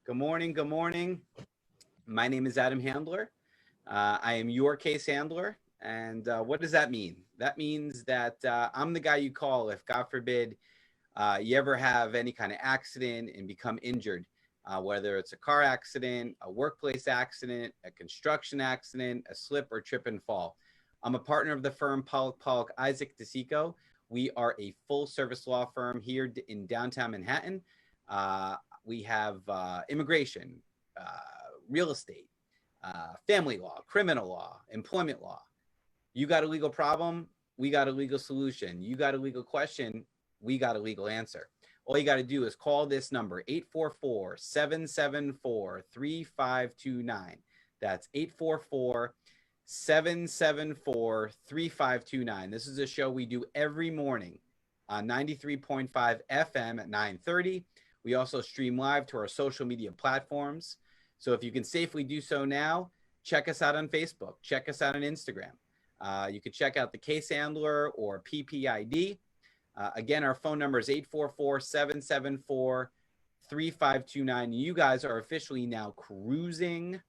Good morning. Good morning. My name is Adam Handler. I am your case handler. And what does that mean? That means that I'm the guy you call if, God forbid, you ever have any kind of accident and become injured, whether it's a car accident, a workplace accident, a construction accident, a slip or trip and fall. I'm a partner of the firm Pollack, Isaac DeSico. We are a full service law firm here in downtown Manhattan. We have immigration, real estate, family law, criminal law, employment law. You got a legal problem, we got a legal solution. You got a legal question, we got a legal answer. All you got to do is call this number, 844-774-3529. That's 844-774-3529. This is a show we do every morning on 93.5 FM at 9:30. We also stream live to our social media platforms. So if you can safely do so now, check us out on Facebook. Check us out on Instagram. You can check out the Case Handler or PPID. Again, our phone number is 844-774-3529. You guys are officially now cruising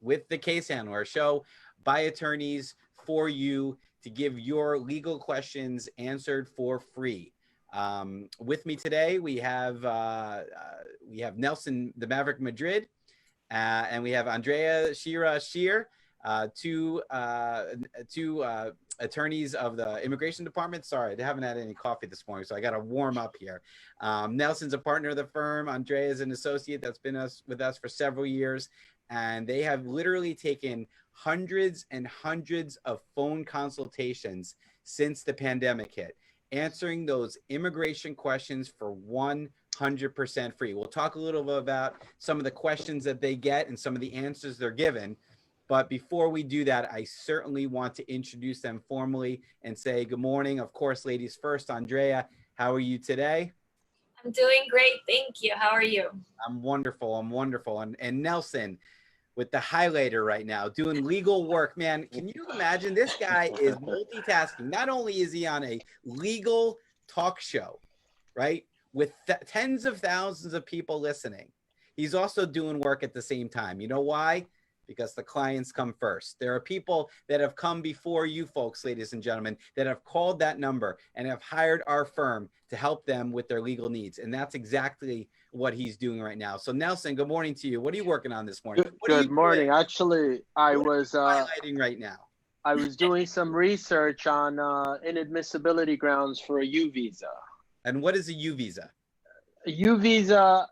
with the Case Handler, a show by attorneys for you to give your legal questions answered for free. With me today, we have Nelson the Maverick Madrid, and we have Andrea Shear, two attorneys of the Immigration Department. Sorry, I haven't had any coffee this morning, so I got to warm up here. Nelson's a partner of the firm. Andrea is an associate that's been with us for several years, and they have literally taken hundreds and hundreds of phone consultations since the pandemic hit, answering those immigration questions for 100% free. We'll talk a little bit about some of the questions that they get and some of the answers they're given. But before we do that, I certainly want to introduce them formally and say good morning. Of course, ladies first. Andrea, how are you today? I'm doing great. Thank you. How are you? I'm wonderful. I'm wonderful. And Nelson, with the highlighter right now, doing legal work, man. Can you imagine? This guy is multitasking. Not only is he on a legal talk show, right, with tens of thousands of people listening, he's also doing work at the same time. You know why? Because the clients come first. There are people that have come before you folks, ladies and gentlemen, that have called that number and have hired our firm to help them with their legal needs. And that's exactly what he's doing right now. So Nelson, good morning to you. What are you working on this morning? Good morning. Actually, I was highlighting right now. I was doing some research on inadmissibility grounds for a U visa. And what is a U visa? A U visa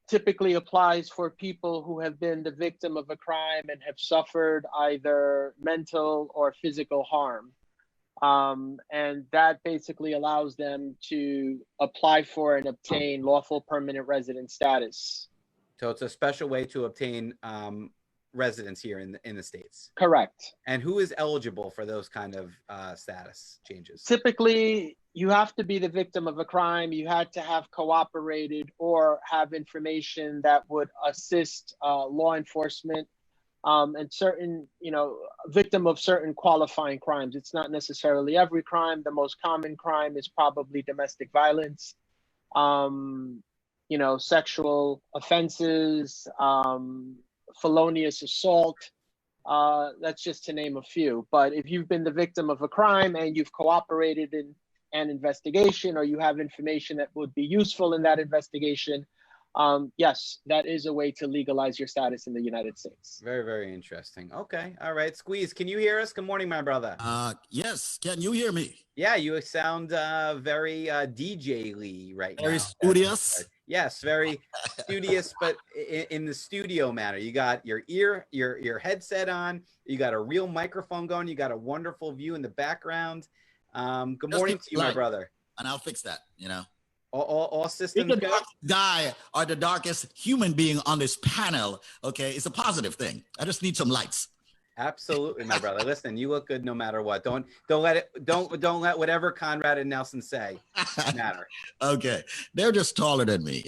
typically applies for people who have been the victim of a crime and have suffered either mental or physical harm. And that basically allows them to apply for and obtain lawful permanent resident status. So it's a special way to obtain residence here in the States. Correct. And who is eligible for those kind of status changes? Typically, you have to be the victim of a crime. You had to have cooperated or have information that would assist law enforcement and certain, victim of certain qualifying crimes. It's not necessarily every crime. The most common crime is probably domestic violence, sexual offenses, felonious assault. That's just to name a few. But if you've been the victim of a crime and you've cooperated in an investigation, or you have information that would be useful in that investigation, yes, that is a way to legalize your status in the United States. Very, very interesting. Okay. All right. Squeeze, can you hear us? Good morning, my brother. Yes. Can you hear me? Yeah, you sound very DJ-ly right now. Very studious. Yes, very studious, but in the studio manner. You got your headset on. You got a real microphone going. You got a wonderful view in the background. Good morning to you, my brother. And I'll fix that, All systems go. The darkest guy or the darkest human being on this panel, okay, it's a positive thing. I just need some lights. Absolutely, my brother. Listen, you look good no matter what. Don't let whatever Conrad and Nelson say matter. Okay. They're just taller than me,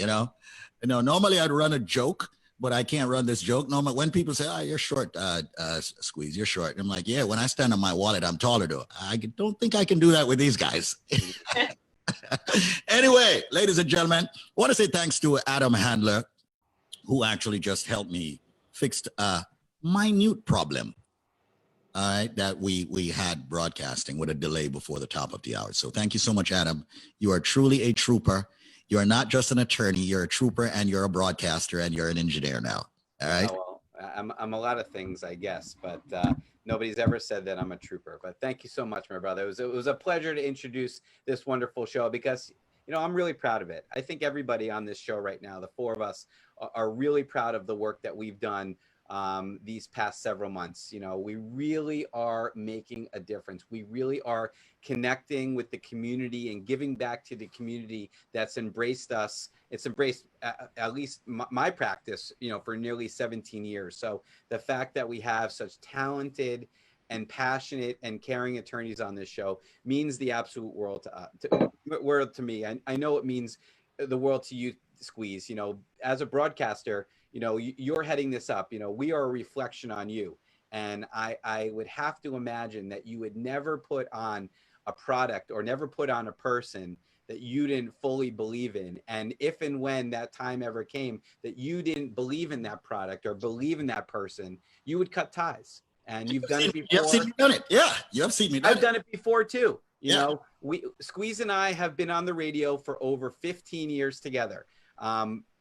Normally I'd run a joke, but I can't run this joke. Normally when people say, "Oh, you're short, Squeeze, you're short." I'm like, yeah, when I stand on my wallet, I'm taller though. I don't think I can do that with these guys. Anyway, ladies and gentlemen, I want to say thanks to Adam Handler, who actually just helped me fix a minute problem, all right, that we had broadcasting with a delay before the top of the hour. So thank you so much, Adam. You are truly a trooper. You are not just an attorney. You're a trooper, and you're a broadcaster, and you're an engineer now. All right. Oh, well, I'm a lot of things, I guess, but nobody's ever said that I'm a trooper. But thank you so much, my brother. It was a pleasure to introduce this wonderful show because, you know, I'm really proud of it. I think everybody on this show right now, the four of us, are really proud of the work that we've done these past several months. You know, we really are making a difference. We really are connecting with the community and giving back to the community that's embraced us. It's embraced at least my practice, you know, for nearly 17 years. So the fact that we have such talented and passionate and caring attorneys on this show means the absolute world to me. I know it means the world to you, Squeeze. You know, as a broadcaster, you know, you're heading this up. You know, we are a reflection on you. And I would have to imagine that you would never put on a product or never put on a person that you didn't fully believe in. And if and when that time ever came that you didn't believe in that product or believe in that person, you would cut ties. And you've done it before. You have seen me done it. Yeah, you have seen me done it. I've done it before too. You Yeah. know, Squeeze and I have been on the radio for over 15 years together.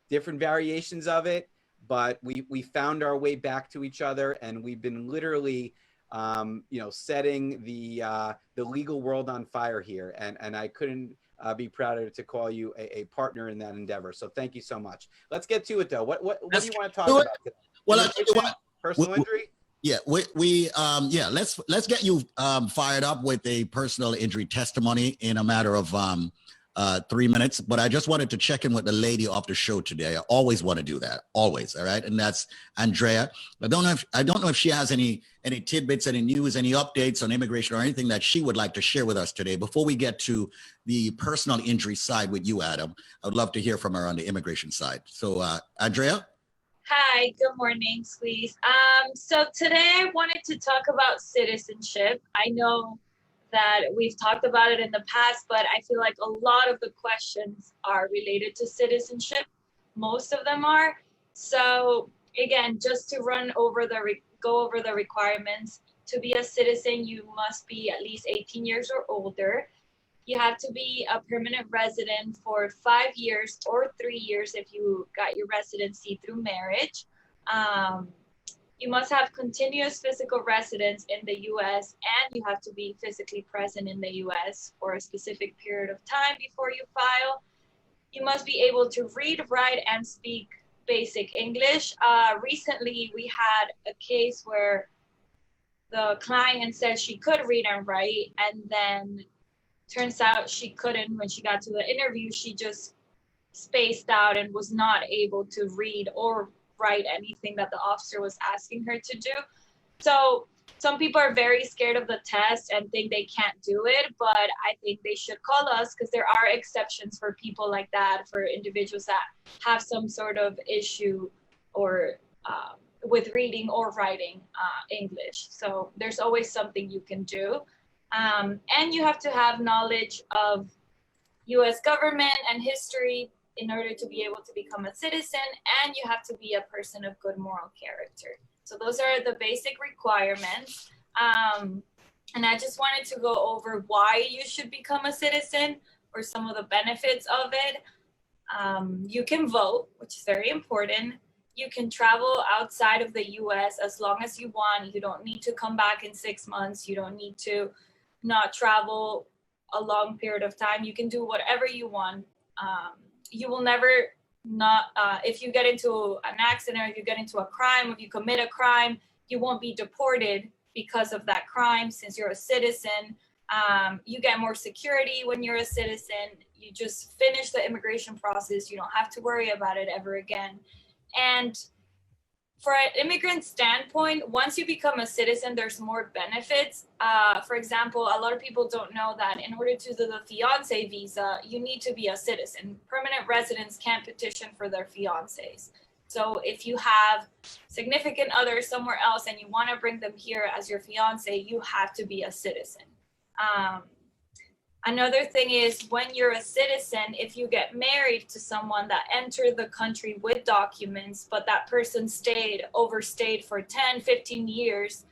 Different variations of it, but we found our way back to each other, and we've been literally, you know, setting the legal world on fire here. And I couldn't be prouder to call you a partner in that endeavor. So thank you so much. Let's get to it though. What do you want to talk about today? Well, I tell you what, personal injury? Yeah, let's get you fired up with a personal injury testimony in a matter of 3 minutes. But I just wanted to check in with the lady off the show today. I always want to do that, always. All right, and that's Andrea. I don't know if she has any tidbits, any news, any updates on immigration or anything that she would like to share with us today. Before we get to the personal injury side with you, Adam, I would love to hear from her on the immigration side. So, Andrea. Hi, good morning, Squeeze. So today I wanted to talk about citizenship. I know that we've talked about it in the past, but I feel like a lot of the questions are related to citizenship. Most of them are. So again, just to go over the requirements. To be a citizen, you must be at least 18 years or older. You have to be a permanent resident for 5 years or 3 years if you got your residency through marriage. You must have continuous physical residence in the U.S. and you have to be physically present in the U.S. for a specific period of time before you file. You must be able to read, write, and speak basic English. Recently, we had a case where the client said she could read and write, and then turns out she couldn't. When she got to the interview, she just spaced out and was not able to read or write anything that the officer was asking her to do. So some people are very scared of the test and think they can't do it, but I think they should call us because there are exceptions for people like that, for individuals that have some sort of issue or with reading or writing English. So there's always something you can do. And you have to have knowledge of US government and history in order to be able to become a citizen, and you have to be a person of good moral character. So those are the basic requirements. And I just wanted to go over why you should become a citizen or some of the benefits of it. You can vote, which is very important. You can travel outside of the US as long as you want. You don't need to come back in 6 months. You don't need to not travel a long period of time. You can do whatever you want. You will never if you get into an accident or if you get into a crime, if you commit a crime, you won't be deported because of that crime since you're a citizen. You get more security when you're a citizen. You just finish the immigration process. You don't have to worry about it ever again. And for an immigrant standpoint, once you become a citizen, there's more benefits. For example, a lot of people don't know that in order to do the fiancé visa, you need to be a citizen. Permanent residents can't petition for their fiancés. So if you have significant others somewhere else and you want to bring them here as your fiancé, you have to be a citizen. Another thing is when you're a citizen, if you get married to someone that entered the country with documents, but that person overstayed for 10, 15 years,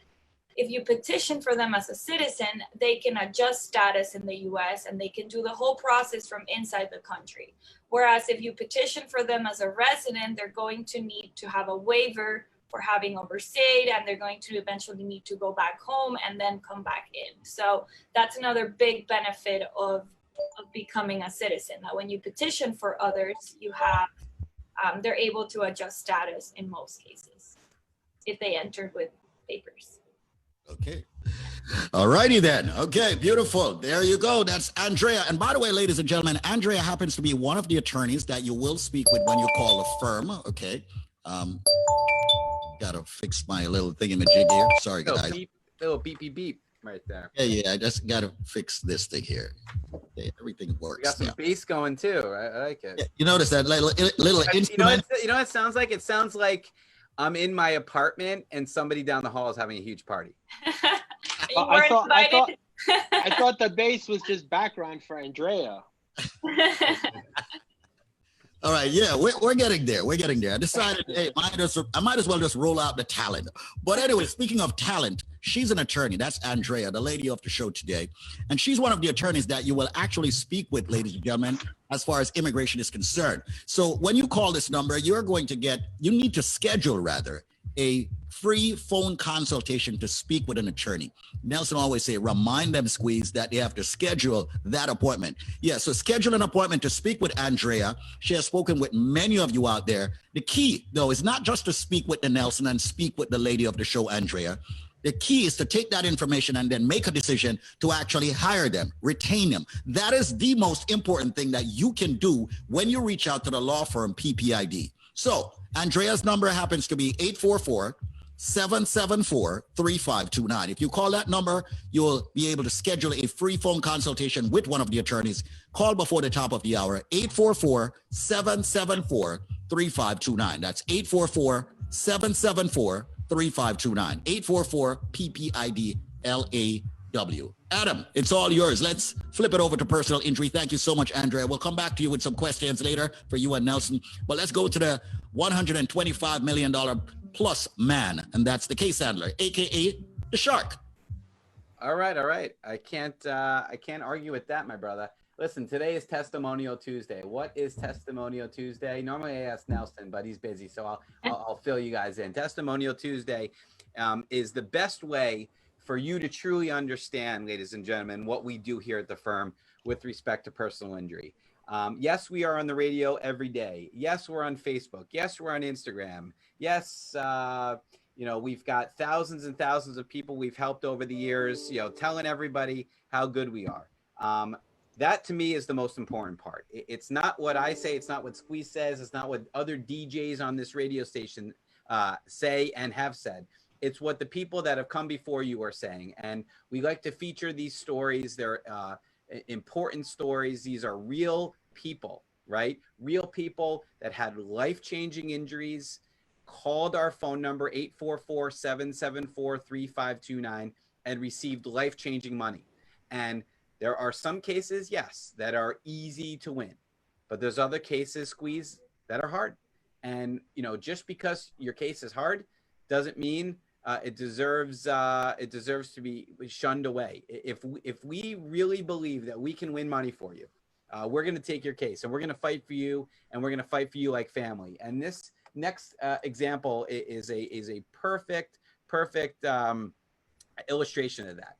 if you petition for them as a citizen, they can adjust status in the US and they can do the whole process from inside the country. Whereas if you petition for them as a resident, they're going to need to have a waiver for having overstayed, and they're going to eventually need to go back home and then come back in. So that's another big benefit of becoming a citizen, that when you petition for others, you have, they're able to adjust status in most cases if they entered with papers. Okay. All righty then. Okay, beautiful. There you go. That's Andrea. And by the way, ladies and gentlemen, Andrea happens to be one of the attorneys that you will speak with when you call a firm. Okay. Gotta fix my little thingamajig here. Sorry, guys. Little beep, beep, beep right there. Yeah. I just gotta fix this thing here. Okay, everything works. We got some bass going too. I like it. Yeah, you notice that little instrument? You know what it sounds like? It sounds like I'm in my apartment and somebody down the hall is having a huge party. I thought the bass was just background for Andrea. All right, yeah, we're getting there. We're getting there. I decided, hey, I might as well just roll out the talent. But anyway, speaking of talent, she's an attorney. That's Andrea, the lady of the show today. And she's one of the attorneys that you will actually speak with, ladies and gentlemen, as far as immigration is concerned. So when you call this number, you need to schedule rather a free phone consultation to speak with an attorney. Nelson always say, remind them, Squeeze, that they have to schedule that appointment. Yeah, so schedule an appointment to speak with Andrea. She has spoken with many of you out there. The key, though, is not just to speak with the Nelson and speak with the lady of the show, Andrea. The key is to take that information and then make a decision to actually hire them, retain them. That is the most important thing that you can do when you reach out to the law firm PPID. So Andrea's number happens to be 844-774-3529. If you call that number, you'll be able to schedule a free phone consultation with one of the attorneys. Call before the top of the hour, 844-774-3529. That's 844-774-3529. 844-PPID-LAW. Adam, it's all yours. Let's flip it over to personal injury. Thank you so much, Andrea. We'll come back to you with some questions later for you and Nelson. But let's go to the $125 million plus man, and that's the case handler, aka the Shark. All right. I can't argue with that, my brother. Listen, today is Testimonial Tuesday. What is Testimonial Tuesday? Normally I ask Nelson, but he's busy, so I'll fill you guys in. Testimonial Tuesday is the best way for you to truly understand, ladies and gentlemen, what we do here at the firm with respect to personal injury. Yes, we are on the radio every day. Yes, we're on Facebook. Yes, we're on Instagram. Yes, we've got thousands and thousands of people we've helped over the years, telling everybody how good we are. That to me is the most important part. It's not what I say. It's not what Squeeze says. It's not what other DJs on this radio station say and have said. It's what the people that have come before you are saying. And we like to feature these stories. They're important stories. These are real people, right? Real people that had life-changing injuries, called our phone number 844-774-3529 and received life-changing money. And there are some cases, yes, that are easy to win, but there's other cases, Squeeze, that are hard. And, just because your case is hard doesn't mean it deserves to be shunned away. If we really believe that we can win money for you, we're going to take your case and we're going to fight for you, and we're going to fight for you like family. And this next example is a perfect illustration of that.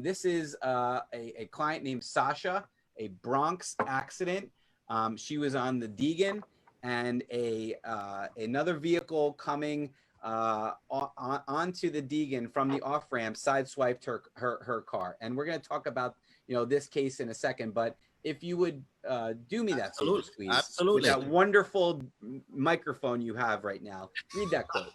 This is a client named Sasha, a Bronx accident. She was on the Deegan, and another vehicle coming onto the Deegan from the off ramp sideswiped her car. And we're going to talk about this case in a second. But if you would do me that, Absolutely. Squeeze, Absolutely. with that wonderful microphone you have right now, read that quote.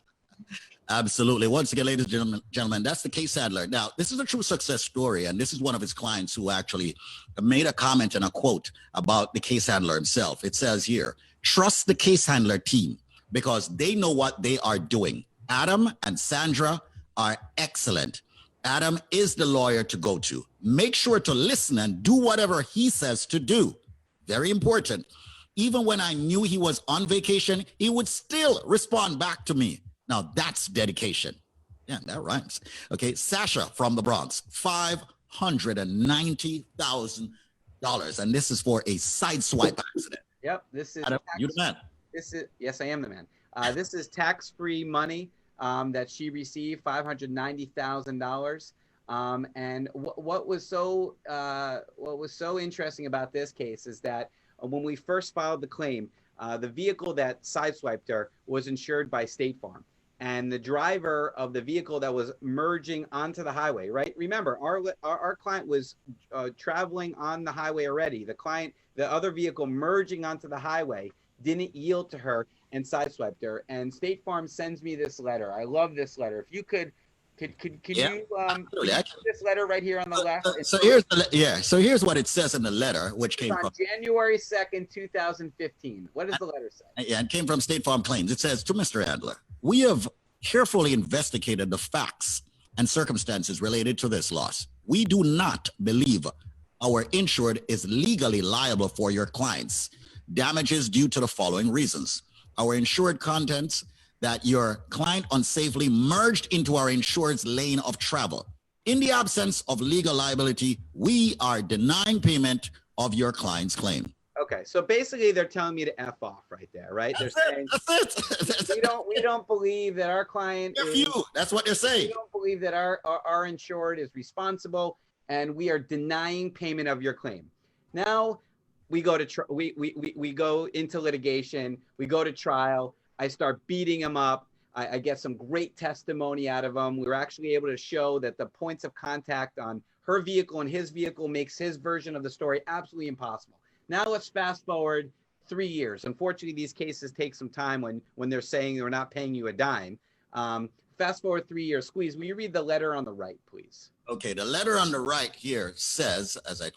Absolutely. Once again, ladies and gentlemen, that's the case handler. Now, this is a true success story, and this is one of his clients who actually made a comment and a quote about the case handler himself. It says here, trust the case handler team because they know what they are doing. Adam and Sandra are excellent. Adam is the lawyer to go to. Make sure to listen and do whatever he says to do. Very important. Even when I knew he was on vacation, he would still respond back to me. Now that's dedication. Yeah, that rhymes. Okay, Sasha from the Bronx, $590,000. And this is for a sideswipe accident. Yep, this is Adam, you the man. Yes, I am the man. This is tax-free money that she received, $590,000. And what was so interesting about this case is that when we first filed the claim, the vehicle that sideswiped her was insured by State Farm, and the driver of the vehicle that was merging onto the highway, right? Remember, our client was traveling on the highway already. The other vehicle merging onto the highway didn't yield to her and sideswiped her. And State Farm sends me this letter. I love this letter. If you could you put this letter right here on the left? So here's what it says in the letter, which came from January 2nd, 2015. What does the letter say? Yeah, it came from State Farm Claims. It says, to Mr. Handler, we have carefully investigated the facts and circumstances related to this loss. We do not believe our insured is legally liable for your client's damages due to the following reasons. Our insured contents that your client unsafely merged into our insured's lane of travel. In the absence of legal liability, we are denying payment of your client's claim. Okay, so basically they're telling me to F off right there, right? They're saying we don't believe that our client That's what they're saying. We don't believe that our insured is responsible, and we are denying payment of your claim. Now we go to we go into litigation, we go to trial. I start beating him up. I get some great testimony out of him. We were actually able to show that the points of contact on her vehicle and his vehicle makes his version of the story absolutely impossible. Now let's fast forward 3 years. Unfortunately, these cases take some time when they're saying they're not paying you a dime. Fast forward 3 years. Squeeze, will you read the letter on the right, please? Okay, the letter on the right here says, as I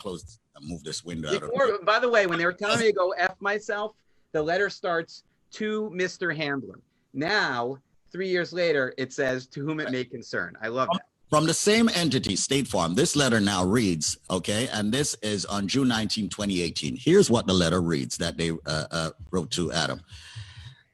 move this window out of by the way, when they were telling me to go F myself, the letter starts, to Mr. Handler. Now, 3 years later, it says, to whom it may concern. I love that. From the same entity, State Farm, this letter now reads, okay, and this is on June 19, 2018. Here's what the letter reads that they wrote to Adam.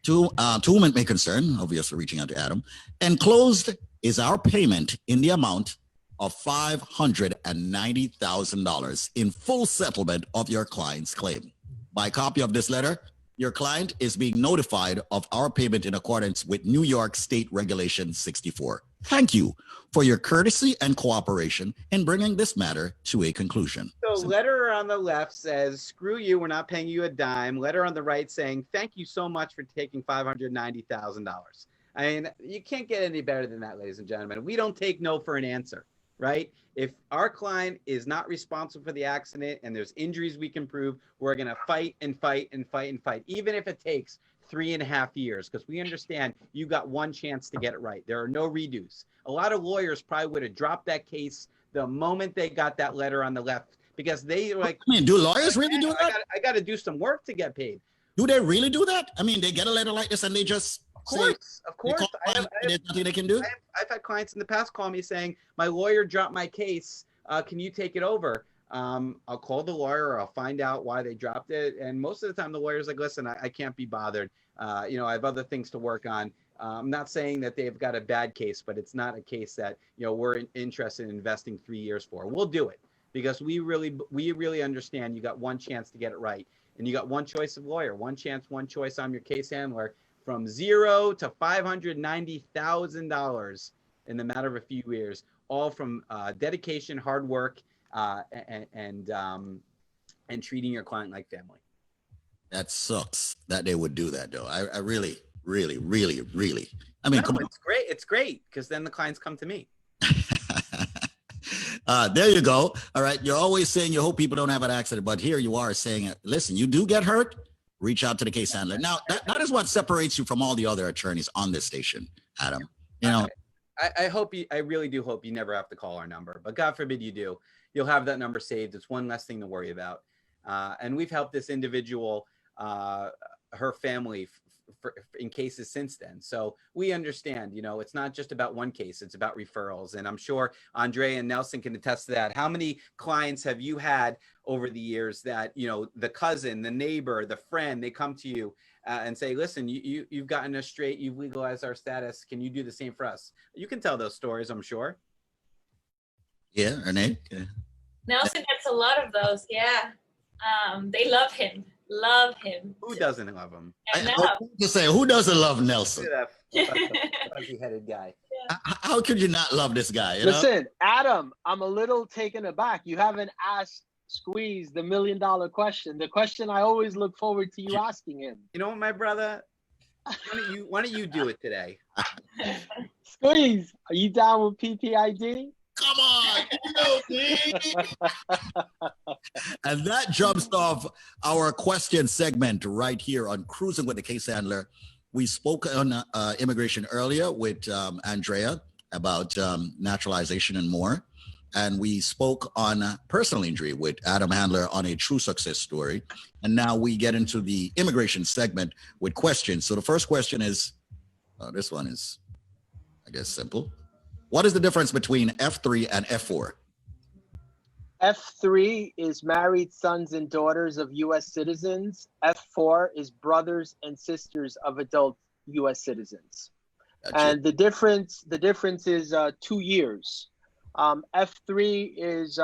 To whom it may concern, obviously reaching out to Adam, enclosed is our payment in the amount of $590,000 in full settlement of your client's claim. By copy of this letter, your client is being notified of our payment in accordance with New York State Regulation 64. Thank you for your courtesy and cooperation in bringing this matter to a conclusion. So letter on the left says, screw you, we're not paying you a dime. Letter on the right saying, thank you so much for taking $590,000. I mean, you can't get any better than that, ladies and gentlemen. We don't take no for an answer, right? If our client is not responsible for the accident and there's injuries we can prove, we're going to fight and fight and fight and fight, even if it takes 3.5 years, because we understand you got one chance to get it right. There are no redos. A lot of lawyers probably would have dropped that case the moment they got that letter on the left, because they were like, I mean, do lawyers really do that? I got to do some work to get paid. Do they really do that? I mean, they get a letter like this and they just Of course. there's nothing they can do. I've had clients in the past call me saying, my lawyer dropped my case. Can you take it over? I'll call the lawyer, or I'll find out why they dropped it. And most of the time the lawyer's like, listen, I can't be bothered. I have other things to work on. I'm not saying that they've got a bad case, but it's not a case that, we're interested in investing 3 years for. We'll do it because we really understand you got one chance to get it right. And you got one choice of lawyer, one chance, one choice. I'm your case handler. From $0 to $590,000 in the matter of a few years, all from dedication, hard work, and treating your client like family. That sucks that they would do that, though. I really, really, really, really. I mean, come on. It's great. It's great because then the clients come to me. There you go. All right. You're always saying you hope people don't have an accident, but here you are saying, listen, you do get hurt. Reach out to the case handler. Now, that is what separates you from all the other attorneys on this station, Adam. I really do hope you never have to call our number, but God forbid you do. You'll have that number saved. It's one less thing to worry about. And we've helped this individual her family in cases since then. So we understand, you know, it's not just about one case, it's about referrals. And I'm sure Andre and Nelson can attest to that. How many clients have you had over the years that, you know, the cousin, the neighbor, the friend, they come to you and say, listen, you've gotten us straight, you've legalized our status, can you do the same for us? You can tell those stories, I'm sure. Yeah, Renee? Yeah. Nelson gets a lot of those, yeah. They love him. Love him. Who doesn't love him? Just say, who doesn't love Nelson? Fuzzy-headed guy. How could you not love this guy? Listen, Adam, I'm a little taken aback. You haven't asked Squeeze the $1 million question. The question I always look forward to you asking him. You know what, my brother? Why don't you do it today? Squeeze, are you down with PPID? Come on, and that jumps off our question segment right here on Cruising with the Case Handler. We spoke on immigration earlier with Andrea about naturalization and more. And we spoke on personal injury with Adam Handler on a true success story. And now we get into the immigration segment with questions. So the first question is, this one is, I guess, simple. What is the difference between F3 and F4? F3 is married sons and daughters of U.S. citizens. F4 is brothers and sisters of adult U.S. citizens. Gotcha. And the difference is 2 years. F3 is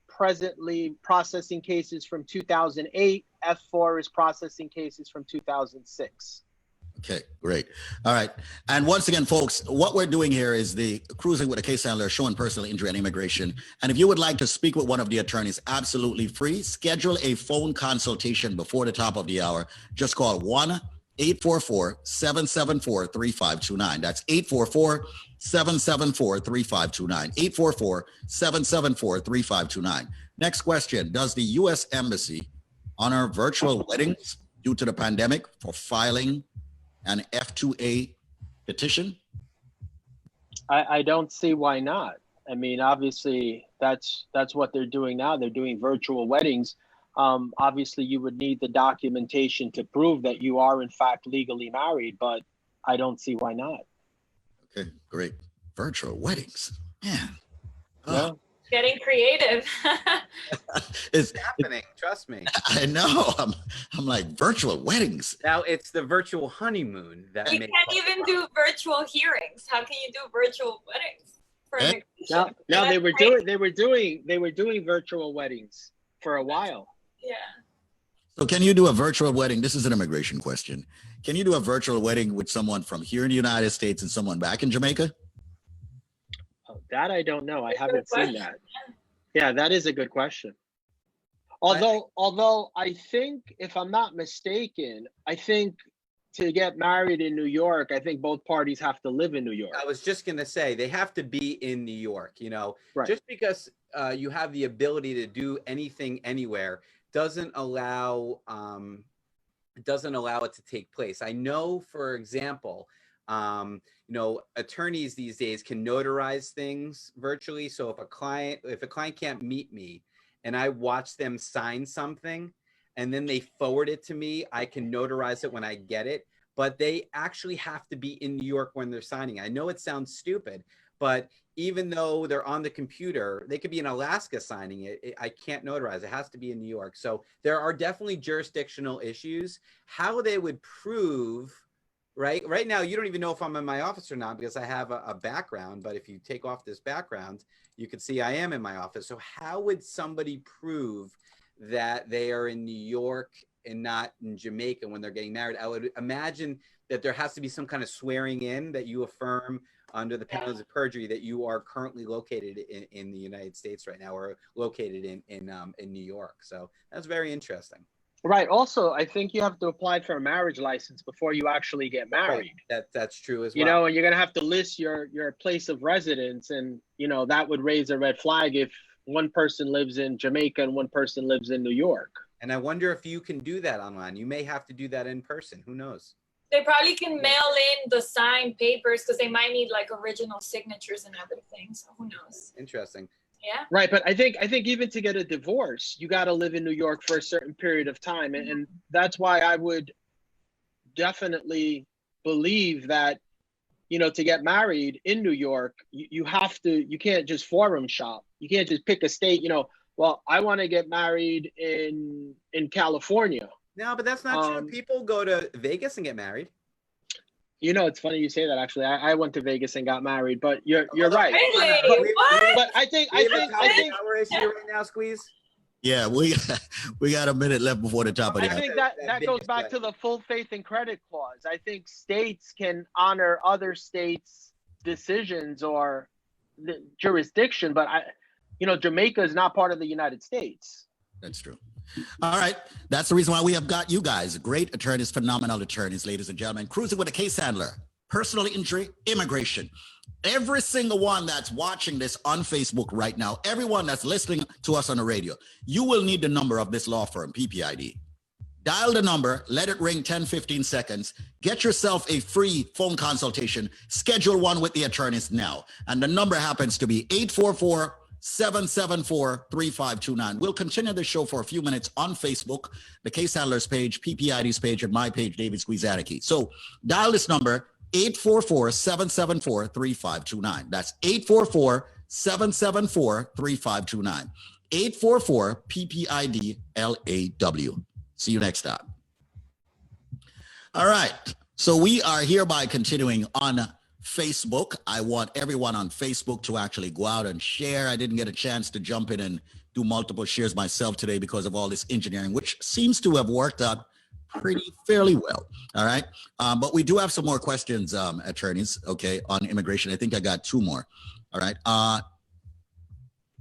presently processing cases from 2008. F4 is processing cases from 2006. Okay, great. All right. And once again, folks, what we're doing here is the Cruising with a Case Handler, showing personal injury and immigration. And if you would like to speak with one of the attorneys, absolutely free. Schedule a phone consultation before the top of the hour. Just call 1-844-774-3529. That's 844-774-3529. 844-774-3529. Next question. Does the U.S. Embassy honor virtual weddings due to the pandemic for filing an F2A petition? I don't see why not. I mean, obviously, that's what they're doing now. They're doing virtual weddings. Obviously, you would need the documentation to prove that you are, in fact, legally married, but I don't see why not. Okay, great. Virtual weddings. Man. Yeah. Getting creative. It's happening. Trust me. I know. I'm like, virtual weddings. Now it's the virtual honeymoon that You can't even do virtual hearings. How can you do virtual weddings for immigration? No, they were doing virtual weddings for a while. Yeah. So can you do a virtual wedding? This is an immigration question. Can you do a virtual wedding with someone from here in the United States and someone back in Jamaica? Oh, that I don't know. I haven't seen that. Yeah, that is a good question. Although I think, if I'm not mistaken, I think to get married in New York, I think both parties have to live in New York. I was just going to say, they have to be in New York, you know, Right. Just because you have the ability to do anything anywhere doesn't allow it to take place. I know, for example, you know, attorneys these days can notarize things virtually. So if a client can't meet me and I watch them sign something and then they forward it to me, I can notarize it when I get it, but they actually have to be in New York when they're signing. I know it sounds stupid, but even though they're on the computer, they could be in Alaska signing it. I can't notarize. It has to be in New York. So there are definitely jurisdictional issues. How they would prove, right now, you don't even know if I'm in my office or not because I have a background. But if you take off this background, you can see I am in my office. So how would somebody prove that they are in New York and not in Jamaica when they're getting married? I would imagine that there has to be some kind of swearing in that you affirm under the penalty of perjury that you are currently located in the United States right now, or located in New York. So that's very interesting. Right. Also, I think you have to apply for a marriage license before you actually get married. Right. That's true as well. You know, and you're going to have to list your place of residence. And, you know, that would raise a red flag if one person lives in Jamaica and one person lives in New York. And I wonder if you can do that online. You may have to do that in person. Who knows? They probably can mail in the signed papers because they might need like original signatures and everything. So who knows? Interesting. Yeah. Right. But I think even to get a divorce, you got to live in New York for a certain period of time. And that's why I would definitely believe that, you know, to get married in New York, you have to, you can't just forum shop. You can't just pick a state, you know, well, I want to get married in California. No, but that's not true. People go to Vegas and get married. You know, it's funny you say that. Actually, I went to Vegas and got married, but you're right. Really? What? But I think we're issue right now, Squeeze. Yeah, we got a minute left before the top of the I hour. think that goes back to the full faith and credit clause. I think states can honor other states' decisions or the jurisdiction, but you know, Jamaica is not part of the United States. That's true. All right. That's the reason why we have got you guys. Great attorneys, phenomenal attorneys, ladies and gentlemen. Cruising with a case handler, personal injury, immigration. Every single one that's watching this on Facebook right now, everyone that's listening to us on the radio, you will need the number of this law firm, PPID. Dial the number, let it ring 10, 15 seconds. Get yourself a free phone consultation. Schedule one with the attorneys now. And the number happens to be 844-774-3529. We'll continue the show for a few minutes on Facebook, the Case Handlers page, PPID's page, and my page, David Squeezaniki. So dial this number, 844-774-3529. That's 844-774-3529. 844-PPID-LAW. See you next time. All right. So we are hereby continuing on Facebook. I want everyone on Facebook to actually go out and share. I didn't get a chance to jump in and do multiple shares myself today because of all this engineering, which seems to have worked out fairly well. All right. But we do have some more questions, attorneys, okay, on immigration. I think I got two more. All right.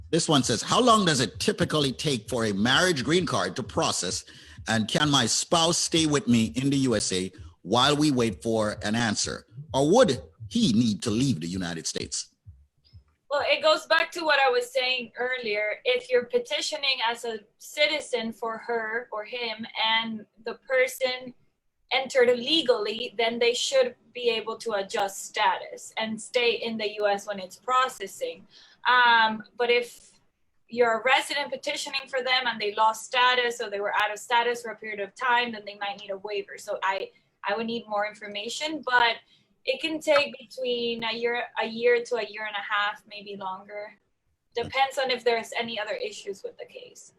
This one says, how long does it typically take for a marriage green card to process? And can my spouse stay with me in the USA while we wait for an answer? Or would he need to leave the United States? Well, it goes back to what I was saying earlier. If you're petitioning as a citizen for her or him and the person entered illegally, then they should be able to adjust status and stay in the US when it's processing. But if you're a resident petitioning for them and they lost status or they were out of status for a period of time, then they might need a waiver. So I would need more information, but it can take between a year to a year and a half, maybe longer. Depends on if there's any other issues with the case.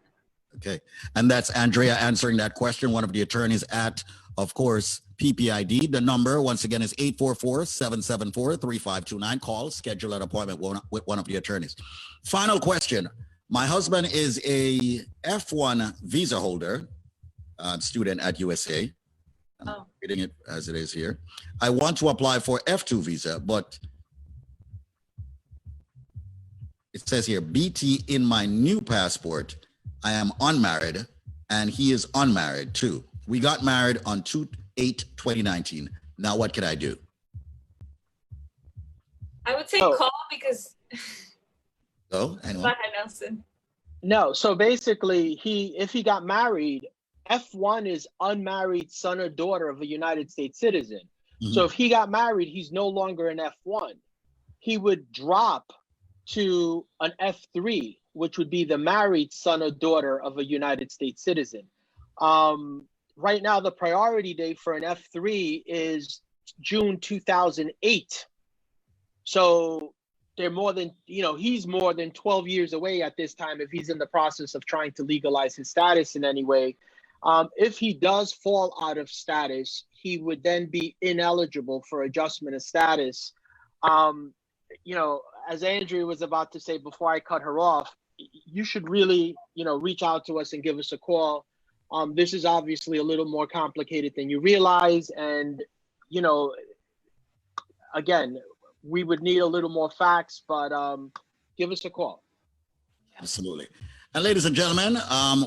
Okay. And that's Andrea answering that question, one of the attorneys at, of course, PPID. The number, once again, is 844-774-3529. Call, schedule an appointment with one of the attorneys. Final question. My husband is a F1 visa holder, student at USA. I'm reading it as it is here. I want to apply for F2 visa, but it says here, BT in my new passport, I am unmarried and he is unmarried too. We got married on 2/8/2019. Now what can I do? I would say call because... Oh, anyone? Nelson. No, so basically, if he got married, F1 is unmarried son or daughter of a United States citizen. Mm-hmm. So if he got married, he's no longer an F1. He would drop to an F3, which would be the married son or daughter of a United States citizen. Right now, the priority date for an F3 is June 2008. So they're more than, he's more than 12 years away at this time if he's in the process of trying to legalize his status in any way. If he does fall out of status, he would then be ineligible for adjustment of status. As Andrea was about to say before I cut her off, you should really, reach out to us and give us a call. This is obviously a little more complicated than you realize. And, again, we would need a little more facts, but give us a call. Absolutely. And ladies and gentlemen,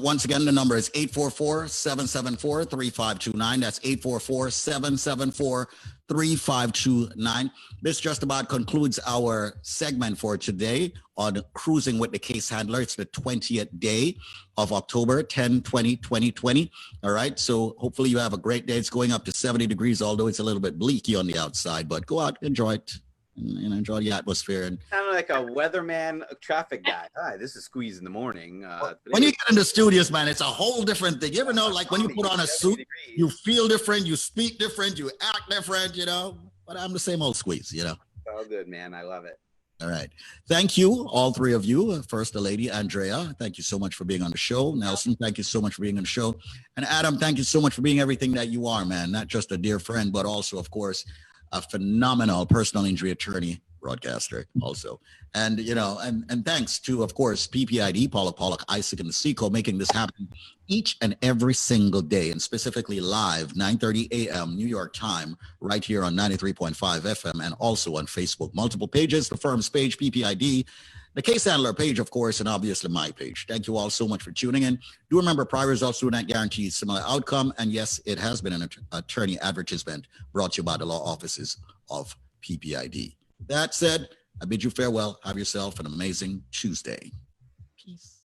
once again, the number is 844-774-3529. That's 844-774-3529. This just about concludes our segment for today on Cruising with the Case Handler. It's the 20th day of October, 10/20/2020. All right. So hopefully you have a great day. It's going up to 70 degrees, although it's a little bit bleaky on the outside, but go out, enjoy it. and enjoy the atmosphere. And Kind of like a weatherman, a traffic guy. Hi, this is Squeeze in the morning. when you get in the studios, man, it's a whole different thing. You ever know, like when you put on a suit, you feel different, you speak different, you act different, you know. But I'm the same old Squeeze, you know. Oh, good, man. I love it. All right. Thank you, all three of you. First, the lady, Andrea, thank you so much for being on the show. Nelson, thank you so much for being on the show. And Adam, thank you so much for being everything that you are, man. Not just a dear friend, but also, of course, a phenomenal personal injury attorney, broadcaster also. And, you know, and thanks to, of course, PPID, Pollack, Isaac, and the Seco, making this happen each and every single day, and specifically live, 9:30 a.m. New York time, right here on 93.5 FM, and also on Facebook. Multiple pages, the firm's page, PPID, the case handler page, of course, and obviously my page. Thank you all so much for tuning in. Do remember, prior results do not guarantee similar outcome. And yes, it has been an attorney advertisement brought to you by the law offices of PPID. That said, I bid you farewell. Have yourself an amazing Tuesday. Peace.